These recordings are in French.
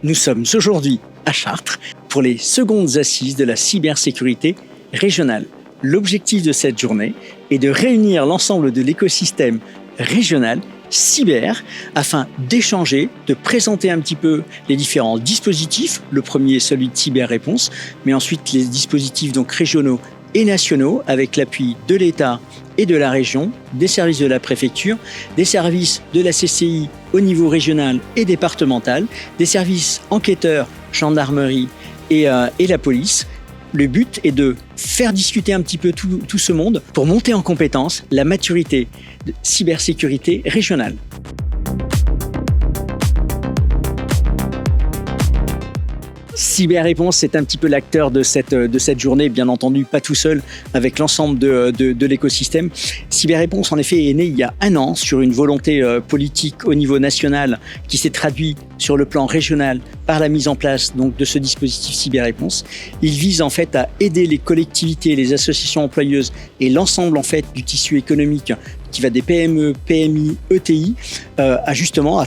Nous sommes aujourd'hui à Chartres pour les secondes assises de la cybersécurité régionale. L'objectif de cette journée est de réunir l'ensemble de l'écosystème régional cyber afin d'échanger, de présenter un petit peu les différents dispositifs. Le premier est celui de cyber-réponse, mais ensuite les dispositifs donc régionaux et nationaux avec l'appui de l'État et de la région, des services de la préfecture, des services de la CCI au niveau régional et départemental, des services enquêteurs, gendarmerie et la police. Le but est de faire discuter un petit peu tout ce monde pour monter en compétence la maturité de cybersécurité régionale. Cyber-réponse, c'est un petit peu l'acteur de cette journée, bien entendu, pas tout seul, avec l'ensemble de l'écosystème. Cyber-réponse, en effet, est né il y a 1 an sur une volonté politique au niveau national qui s'est traduite sur le plan régional par la mise en place donc, de ce dispositif cyber-réponse. Il vise en fait à aider les collectivités, les associations employeuses et l'ensemble en fait du tissu économique qui va des PME, PMI, ETI, à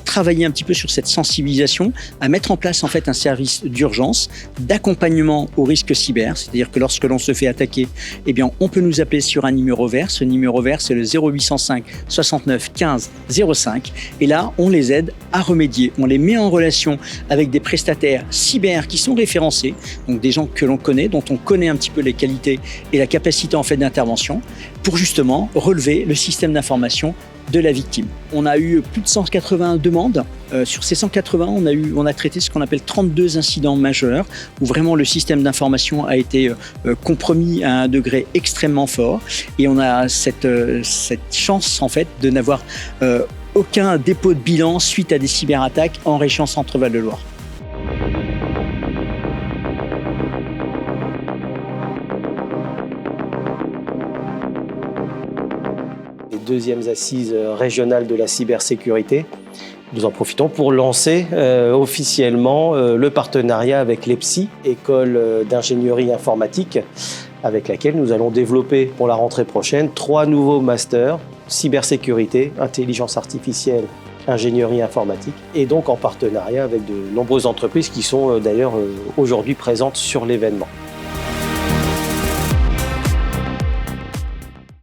travailler un petit peu sur cette sensibilisation, à mettre en place en fait un service d'urgence, d'accompagnement au risque cyber, c'est-à-dire que lorsque l'on se fait attaquer, eh bien, on peut nous appeler sur un numéro vert. Ce numéro vert, c'est le 0805 69 15 05. Et là, on les aide à remédier. On les met en relation avec des prestataires cyber qui sont référencés, donc des gens que l'on connaît, dont on connaît un petit peu les qualités et la capacité en fait d'intervention, pour justement relever le système d'information de la victime. On a eu plus de 180 demandes. Sur ces 180, on a traité ce qu'on appelle 32 incidents majeurs, où vraiment le système d'information a été compromis à un degré extrêmement fort. Et on a cette chance en fait de n'avoir aucun dépôt de bilan suite à des cyberattaques en région Centre-Val de Loire. Deuxièmes assises régionales de la cybersécurité. Nous en profitons pour lancer officiellement le partenariat avec l'EPSI, École d'ingénierie informatique, avec laquelle nous allons développer pour la rentrée prochaine 3 nouveaux masters, cybersécurité, intelligence artificielle, ingénierie informatique, et donc en partenariat avec de nombreuses entreprises qui sont d'ailleurs aujourd'hui présentes sur l'événement.